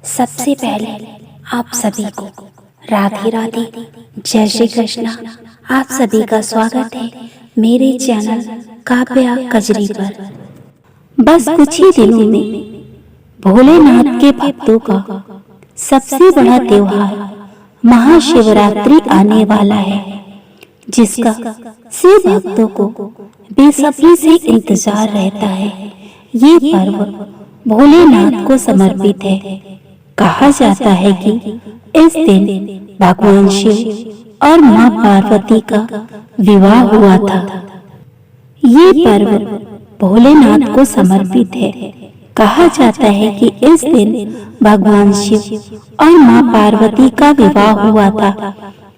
सबसे पहले आप सभी को राधे राधे, जय श्री कृष्णा। आप सभी का स्वागत है मेरे चैनल काव्या कजरी पर। बस कुछ ही दिनों में भोलेनाथ के भक्तों का सबसे बड़ा त्योहार महाशिवरात्रि आने वाला है, जिसका शिव भक्तों को बेसब्री से इंतजार रहता है। ये पर्व भोलेनाथ को समर्पित है। कहा जाता है कि इस दिन भगवान शिव और मां पार्वती का विवाह हुआ था। ये पर्व भोलेनाथ को समर्पित है। कहा जाता है कि इस दिन भगवान शिव और मां पार्वती का विवाह हुआ था।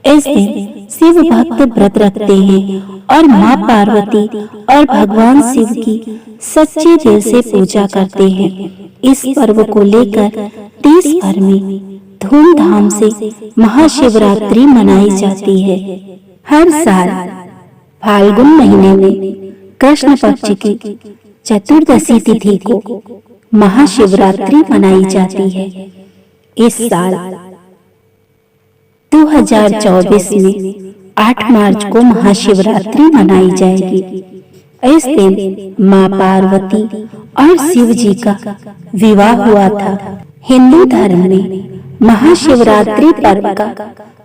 इस दिन शिव भक्त व्रत रखते हैं और मां पार्वती और भगवान शिव की सच्चे दिल से पूजा करते हैं। इस पर्व को लेकर देश भर में धूमधाम से महाशिवरात्रि मनाई जाती है। हर साल फाल्गुन महीने में कृष्ण पक्ष की चतुर्दशी तिथि को महाशिवरात्रि मनाई जाती है। इस साल 2024 में 8 मार्च को महाशिवरात्रि मनाई जाएगी। इस दिन मां पार्वती और शिव जी का विवाह हुआ था। हिंदू धर्म में महाशिवरात्रि पर्व का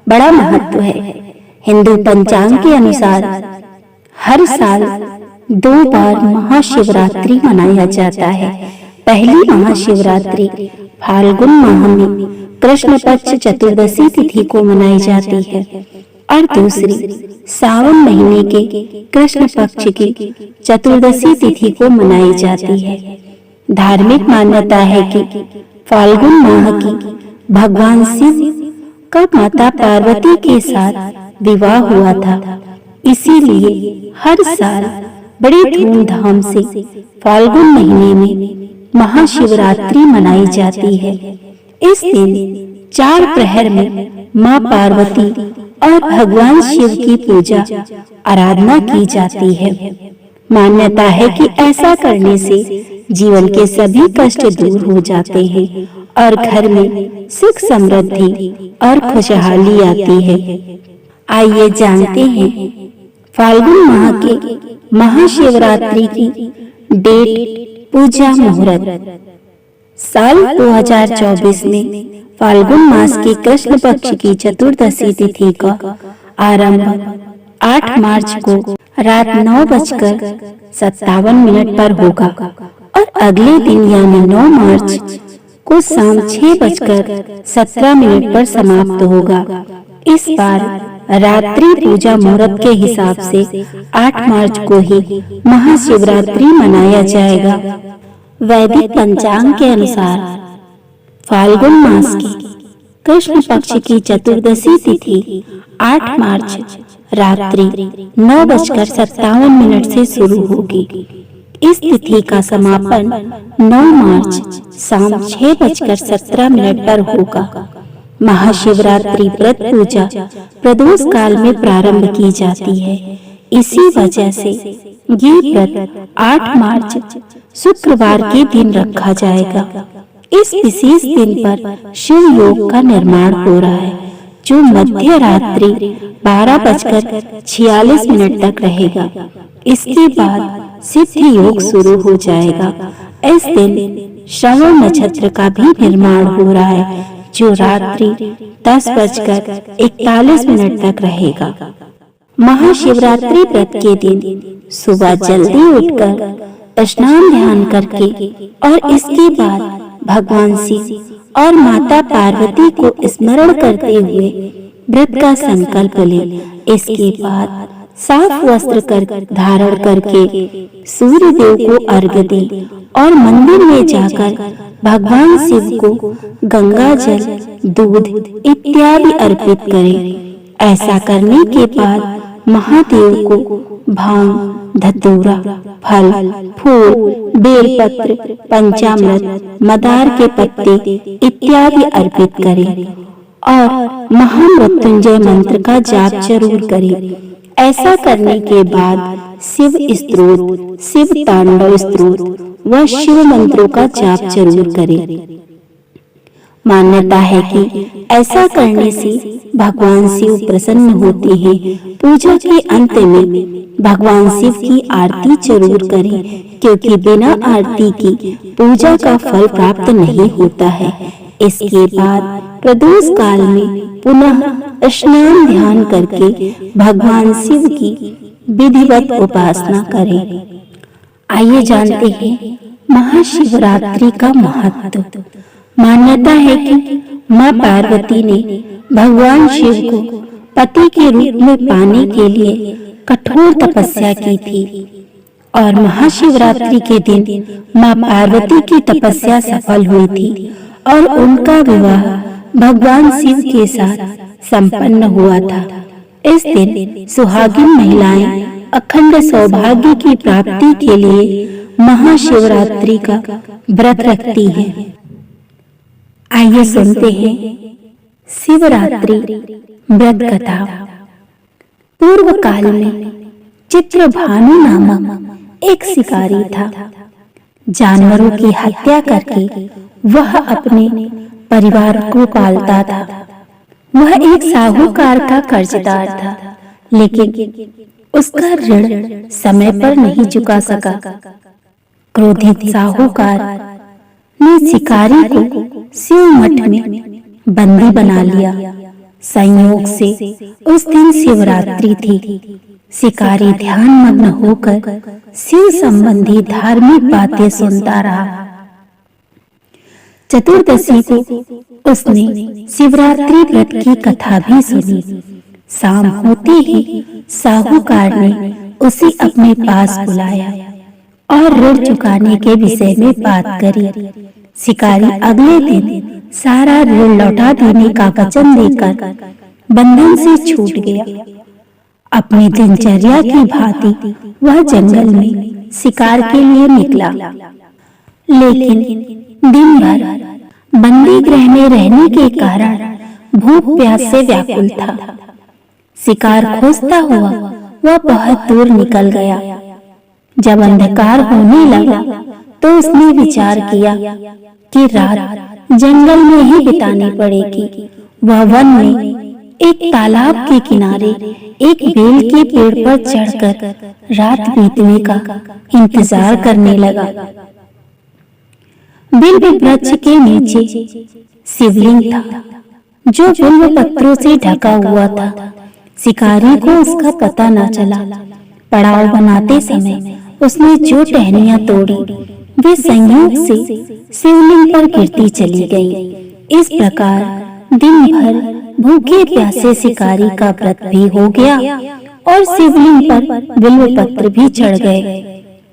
बड़ा महत्व है। हिंदू पंचांग के अनुसार हर साल 2 बार महाशिवरात्रि मनाया जाता है। पहली महाशिवरात्रि फाल्गुन माह में कृष्ण पक्ष चतुर्दशी तिथि को मनाई जाती है और दूसरी सावन महीने के कृष्ण पक्ष की चतुर्दशी तिथि को मनाई जाती है। धार्मिक मान्यता है कि फाल्गुन माह की भगवान शिव का माता पार्वती के साथ विवाह हुआ था। इसीलिए हर साल बड़े धूमधाम से फाल्गुन महीने में महाशिवरात्रि मनाई जाती है। इस दिन 4 प्रहर में मां पार्वती और भगवान शिव की पूजा आराधना की जाती है। मान्यता है कि ऐसा करने से जीवन के सभी कष्ट दूर हो जाते हैं और घर में सुख समृद्धि और खुशहाली आती है। आइए जानते हैं फाल्गुन माह के महाशिवरात्रि की डेट, पूजा, मुहूर्त। साल 2024 में फाल्गुन मास की कृष्ण पक्ष की चतुर्दशी तिथि का आरंभ 8 मार्च को रात 9:57 पर होगा और अगले दिन यानी 9 मार्च को शाम 6:17 पर समाप्त होगा। इस बार रात्रि पूजा मुहूर्त के हिसाब से 8 मार्च को ही महाशिवरात्रि मनाया जाएगा। वैदिक पंचांग के अनुसार फाल्गुन मास की कृष्ण पक्ष की चतुर्दशी तिथि 8 मार्च रात्रि 9:57 से शुरू होगी। इस तिथि का समापन 9 मार्च शाम 6:17 पर होगा। महाशिवरात्रि व्रत पूजा प्रदोष काल में प्रारंभ की जाती है। इसी वजह से ये व्रत 8 मार्च शुक्रवार के दिन रखा जाएगा। इस विशेष दिन पर शिव योग का निर्माण हो रहा है, जो मध्य रात्रि 12:46 तक रहेगा। इसके बाद सिद्ध योग शुरू हो जाएगा। इस दिन श्रवण नक्षत्र का भी निर्माण हो रहा है, जो रात्रि 10:41 तक रहेगा। महाशिवरात्रि व्रत के दिन सुबह जल्दी उठकर स्नान ध्यान करके और इसके बाद भगवान शिव और माता पार्वती को स्मरण करते हुए व्रत का संकल्प लें। इसके बाद साफ वस्त्र धारण करके सूर्य देव को अर्घ्य दें और मंदिर में जाकर भगवान शिव को गंगा जल, दूध इत्यादि अर्पित करें। ऐसा करने के बाद महादेव को भांग, धतूरा, फल, फूल, बेलपत्र, पंचामृत, मदार के पत्ते इत्यादि अर्पित करें और महामृत्युंजय मंत्र का जाप जरूर करें। ऐसा करने के बाद शिव स्तोत्र, शिव तांडव स्तोत्र व शिव मंत्रों का जाप जरूर करें। मान्यता है कि ऐसा करने से भगवान शिव प्रसन्न होते हैं। पूजा के अंत में भगवान शिव की आरती जरूर करें, क्योंकि बिना आरती की पूजा का फल प्राप्त नहीं होता है। इसके बाद प्रदोष काल में पुनः स्नान ध्यान करके भगवान शिव की विधिवत उपासना करें। आइए जानते हैं महाशिवरात्रि का महत्व। मान्यता है कि मां पार्वती ने भगवान शिव को पति के रूप में पाने के लिए कठोर तपस्या की थी और महाशिवरात्रि के दिन मां पार्वती की तपस्या सफल हुई थी और उनका विवाह भगवान शिव के साथ संपन्न हुआ था। इस दिन सुहागिन महिलाएं अखंड सौभाग्य की प्राप्ति के लिए महाशिवरात्रि का व्रत रखती हैं। आइए सुनते हैं शिवरात्रि व्रत कथा। पूर्व काल में चित्रभानु नामक एक शिकारी था। जानवरों की हत्या करके वह अपने परिवार को पालता था। वह एक साहूकार का कर्जदार था, लेकिन उसका ऋण समय पर नहीं चुका सका। क्रोधित साहूकार ने शिकारी को शिव मठ में बंदी बना लिया। संयोग से उस दिन शिवरात्रि थी। शिकारी ध्यान मग्न होकर शिव संबंधी धार्मिक बातें सुनता रहा। चतुर्दशी को उसने शिवरात्रि व्रत की कथा भी सुनी। शाम होते ही साहूकार ने उसे अपने पास बुलाया और ऋण चुकाने के विषय में बात करी। शिकारी अगले दिन सारा ऋण लौटा देने का वचन देकर बंधन से छूट गया। अपनी दिनचर्या की भांति वह जंगल में शिकार के लिए निकला, लेकिन दिन भर बंदी गृह में रहने के कारण भूख प्यास से व्याकुल था। शिकार खोजता हुआ वह बहुत दूर निकल गया। जब अंधकार होने लगा तो उसने विचार किया कि रात जंगल में ही बितानी पड़ेगी। वह वन में एक तालाब के किनारे एक बेल के पेड़ पर चढ़कर रात बीतने का इंतजार करने लगा। बिल्व वृक्ष के नीचे शिवलिंग था, जो बिल्व पत्रों से ढका हुआ था। शिकारी को उसका पता न चला। पड़ाव बनाते समय उसने जो टहनियां तोड़ी वे संयोग से शिवलिंग पर गिरती चली गईं। इस प्रकार दिन भर भूखे प्यासे शिकारी का व्रत भी हो गया और शिवलिंग पर बिल्व पत्र भी चढ़ गए।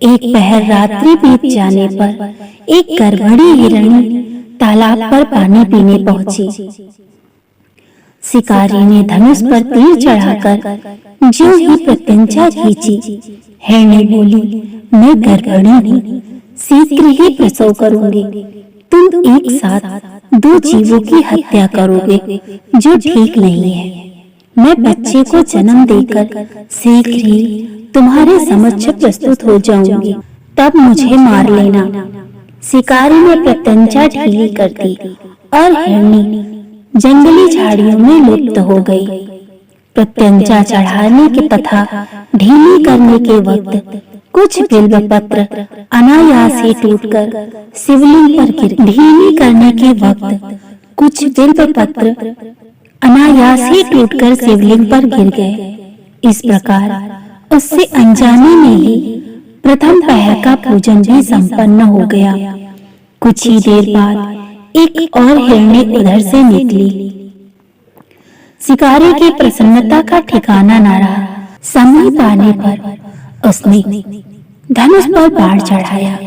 एक पहर रात्रि बीत जाने पर एक गर्भणी हिरणी तालाब पर पानी पीने पहुंची। शिकारी ने धनुष पर तीर चढ़ाकर जो ही प्रत्यंचा खींची। हिरणी बोली, मैं गर्भणी हूँ, शीघ्र ही प्रसव करूंगी। तुम एक साथ दो जीवों की हत्या करोगे, जो ठीक नहीं है। मैं बच्चे को जन्म देकर शीघ्र ही तुम्हारे समक्ष प्रस्तुत हो जाऊंगी, तब मुझे मार लेना। शिकारी ने प्रत्यंचा ढीली कर दी और हिरणी जंगली झाड़ियों में लुप्त हो गई। प्रत्यंचा चढ़ाने के तथा ढीली करने के वक्त कुछ बिल्व पत्र अनायास ही टूटकर शिवलिंग पर गिर। ढीली करने के वक्त कुछ बिल्व पत्र अनायास ही टूटकर शिवलिंग पर गिर गए। इस प्रकार उससे अनजाने में ही प्रथम पहर का पूजन भी संपन्न हो गया। कुछ ही देर बाद एक और हिरणी उधर से निकली। शिकारी की प्रसन्नता का ठिकाना न रहा। समय पाने पर उसने धनुष पर बाण चढ़ाया।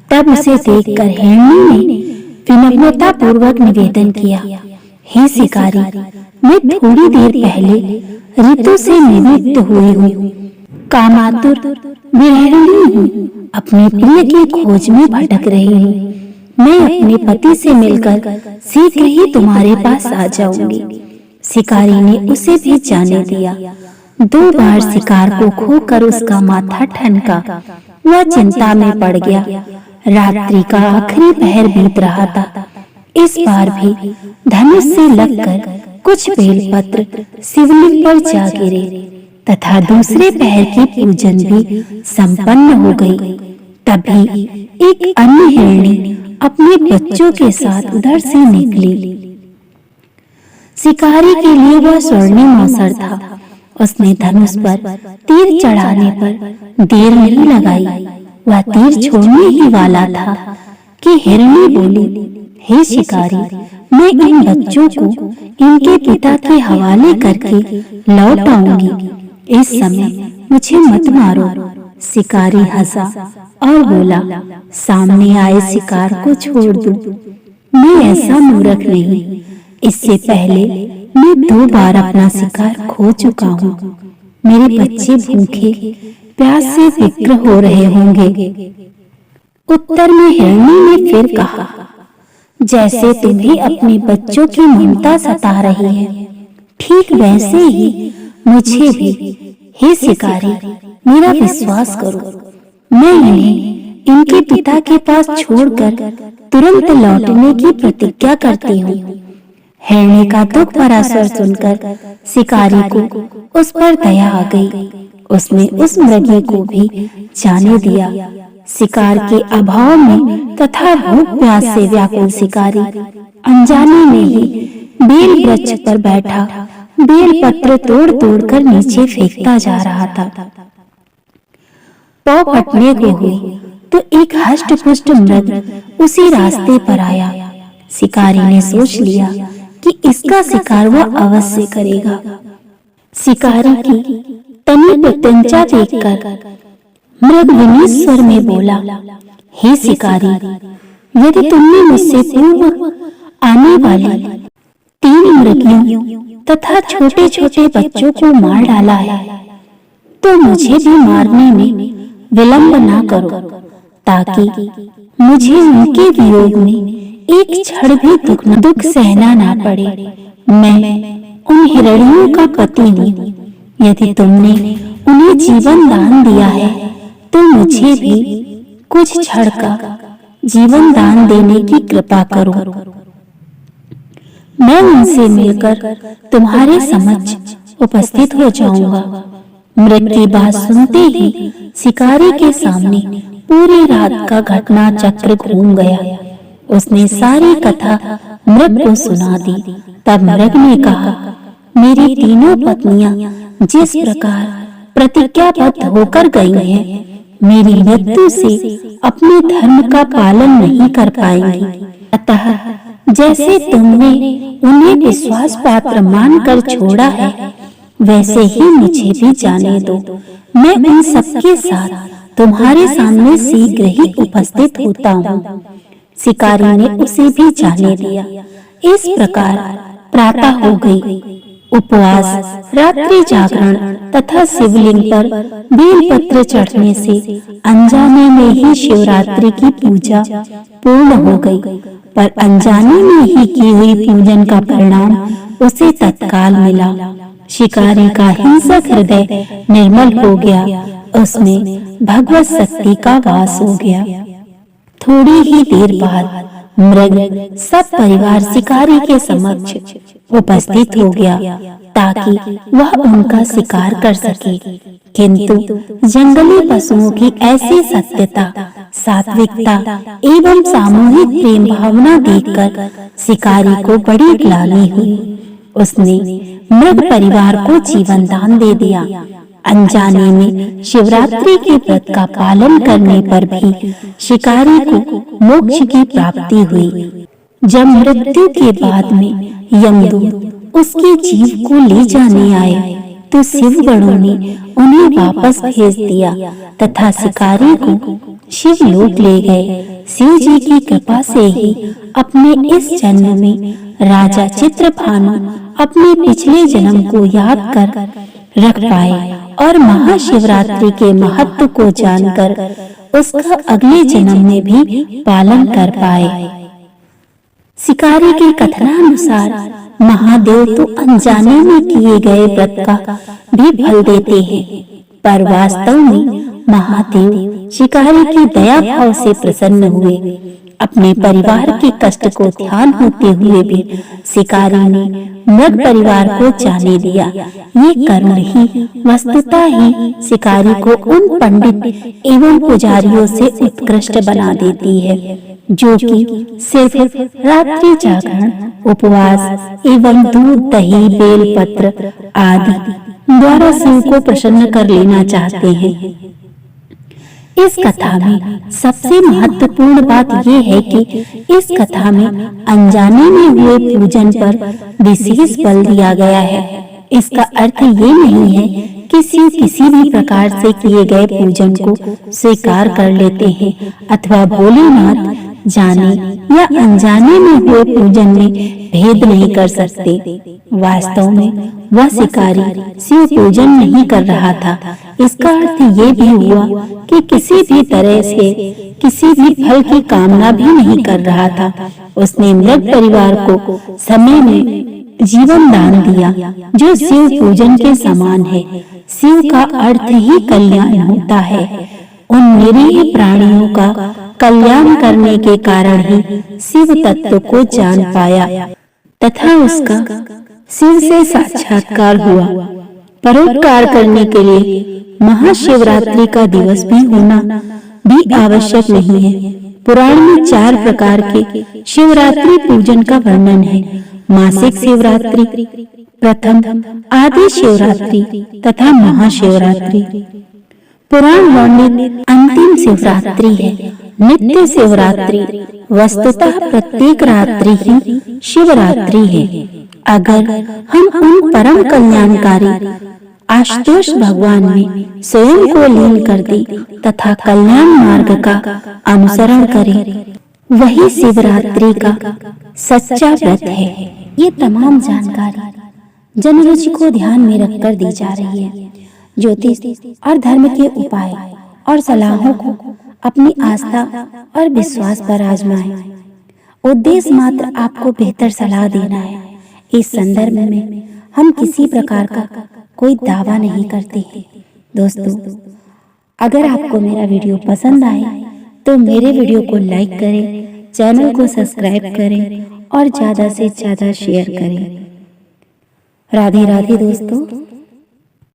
तब उसे देखकर हिरणी ने विनम्रता पूर्वक निवेदन किया, हे शिकारी, मैं थोड़ी देर पहले ऋतु से निवृत्त हुई हूँ, कामातुर विरहिणी हूँ, अपने प्रिय की खोज में भटक रही हूँ। मैं अपने पति से मिलकर शीघ्र ही तुम्हारे पास आ जाऊंगी। शिकारी ने उसे भी जाने दिया। 2 बार शिकार को खोकर उसका माथा ठनका। वह चिंता में पड़ गया। रात्रि का आखिरी पहर बीत रहा था। इस बार भी धनुष से लगकर कुछ बेलपत्र शिवलिंग पर जा गिरे तथा दूसरे पहर की पूजन भी संपन्न हो गई। तभी एक अन्य हिरणी अपने बच्चों के साथ उधर से निकली। शिकारी के लिए वह स्वर्णिम अवसर था। उसने धनुष पर तीर चढ़ाने पर देर नहीं लगाई। वह तीर छोड़ने ही वाला था कि हिरणी बोली, हे शिकारी, मैं इन बच्चों को इनके पिता के हवाले करके लौट आऊंगी। इस समय मुझे मत मारो। शिकारी हंसा और बोला, सामने आए शिकार को छोड़ दो। मैं ऐसा मूर्ख नहीं। इससे पहले मैं 2 बार अपना शिकार खो चुका हूँ। मेरे बच्चे भूखे प्यास से विक्र हो रहे होंगे। उत्तर में हिरणी ने फिर कहा, जैसे तुम्हें अपने बच्चों की ममता सता रही है, ठीक वैसे ही मुझे भी। हे शिकारी, मेरा विश्वास करो, मैं इन्हें इनके पिता के पास छोड़कर तुरंत लौटने की प्रतिज्ञा करती हूँ। हिरणी का दुख भरा स्वर सुनकर शिकारी को उस पर दया आ गई। उसने उस मृगी को भी जाने दिया। शिकार के अभाव में तथा भूख प्यास से व्याकुल शिकारी अनजाने में ही बेल वृक्ष पर बैठा बेल पत्र तोड़ तोड़ कर नीचे फेंकता जा रहा था। पौ फटने को हुई तो एक हष्ट पुष्ट मृग उसी रास्ते पर आया। शिकारी ने सोच लिया कि इसका शिकार वह अवश्य करेगा। शिकारी की तनी प्रत्यंचा देखकर मृग विनीत स्वर में बोला, हे शिकारी, यदि तुमने मुझसे पूर्व आने वाली 3 मृगियों तथा छोटे छोटे बच्चों को मार डाला है, तो मुझे भी मारने में विलंब ना करो, ताकि मुझे उनके वियोग में एक क्षण भी दुख सहना ना पड़े। मैं उन हिरणियों का पति हूँ। यदि तुमने उन्हें जीवन दान दिया है, तो मुझे भी कुछ क्षण का जीवन दान देने की कृपा करो। मैं उनसे मिलकर तुम्हारे समक्ष उपस्थित हो जाऊंगा। मृग की बात सुनते ही शिकारी के सामने पूरी रात का घटना चक्र घूम गया। उसने सारी कथा मृग को सुना दी। तब मृग ने कहा, मेरी तीनों पत्नियां जिस प्रकार प्रतिज्ञाबद्ध होकर गई हैं, मेरी मृत्यु से अपने धर्म का पालन नहीं कर पाएंगी। अतः जैसे तुमने उन्हें विश्वास पात्र मानकर छोड़ा है, वैसे ही मुझे भी जाने दो। मैं उन सबके साथ तुम्हारे सामने शीघ्र ही उपस्थित होता हूँ। शिकारी ने उसे भी जाने दिया। इस प्रकार प्रातः हो गई। उपवास, रात्रि जागरण तथा शिवलिंग पर बेलपत्र चढ़ने से अनजाने में ही शिवरात्रि की पूजा पूर्ण हो गई। पर अनजाने में ही की हुई पूजन का परिणाम उसे तत्काल मिला। शिकारी का हिंसक हृदय निर्मल हो गया। उसमें भगवत शक्ति का वास हो गया। थोड़ी ही देर बाद मृग सब परिवार शिकारी के समक्ष उपस्थित हो गया, ताकि वह उनका शिकार कर सके। किंतु जंगली पशुओं की ऐसी सत्यता, सात्विकता एवं सामूहिक प्रेम भावना देखकर शिकारी को बड़ी ग्लानि हुई। उसने मृग परिवार को जीवन दान दे दिया। अनजाने में शिवरात्रि के व्रत का पालन करने पर भी शिकारी को मोक्ष की प्राप्ति हुई। जब मृत्यु के बाद में यमदूत उसके जीव को ले जाने आए, तो शिवगणों ने उन्हें वापस भेज दिया तथा शिकारी को शिवलोक ले गए। शिव जी की कृपा से ही अपने इस जन्म में राजा चित्रभानु अपने पिछले जन्म को याद कर रख पाए और महाशिवरात्रि के महत्व को जानकर उसका अगले जन्म में भी पालन कर पाए। शिकारी के कथनानुसार महादेव तो अनजाने में किए गए व्रत का भी फल देते हैं, पर वास्तव में महादेव शिकारी की दया भाव से प्रसन्न हुए। अपने परिवार के कष्ट को ध्यान होते हुए भी शिकारी ने मृग परिवार को जाने दिया। ये करुण ही वस्तुतः ही शिकारी को उन पंडित एवं पुजारियों से उत्कृष्ट बना देती है, जो कि सिर्फ रात्रि जागरण, उपवास एवं दूध, दही, बेलपत्र आदि द्वारा शिव को प्रसन्न कर लेना चाहते हैं। इस कथा में सबसे महत्वपूर्ण बात यह है कि इस कथा में अनजाने में हुए पूजन पर विशेष बल दिया गया है। इसका अर्थ ये नहीं है कि शिव किसी भी प्रकार से किए गए पूजन को स्वीकार कर लेते हैं अथवा भोलेनाथ जाने या अनजाने में हुए पूजन में भेद नहीं कर सकते। वास्तव में वह शिकारी शिव पूजन नहीं कर रहा था। इसका अर्थ ये भी हुआ कि किसी भी तरह से किसी भी फल की कामना भी नहीं कर रहा था। उसने मृग परिवार को समय में जीवन दान दिया, जो शिव पूजन के समान है। शिव का अर्थ ही कल्याण होता है। उन निरीह प्राणियों का कल्याण करने के कारण ही शिव तत्व को जान पाया तथा उसका शिव से साक्षात्कार हुआ। परोपकार करने के लिए महाशिवरात्रि का दिवस भी होना भी आवश्यक नहीं है। पुराण में 4 प्रकार के शिवरात्रि पूजन का वर्णन है। मासिक शिवरात्रि, प्रथम आदि शिवरात्रि तथा महाशिवरात्रि। पुराण वर्णित अंतिम शिवरात्रि है नित्य शिवरात्रि। वस्तुतः प्रत्येक रात्रि ही शिवरात्रि है। अगर हम उन परम कल्याणकारी आशुतोष भगवान में स्वयं को लीन कर दे तथा कल्याण मार्ग का अनुसरण करें, वही शिवरात्रि का सच्चा व्रत है। ये तमाम जानकारी जनरुचि को ध्यान में रखकर दी जा रही है। ज्योतिष और धर्म के उपाय और सलाहों को अपनी आस्था और विश्वास पर आजमाएं। उद्देश्य मात्र आपको बेहतर सलाह देना है। इस संदर्भ में हम किसी प्रकार का कोई दावा नहीं करते हैं। दोस्तों, अगर आपको मेरा वीडियो पसंद आए तो मेरे वीडियो को लाइक करें, चैनल को सब्सक्राइब करें और ज्यादा से ज्यादा शेयर करें। राधे राधे दोस्तों।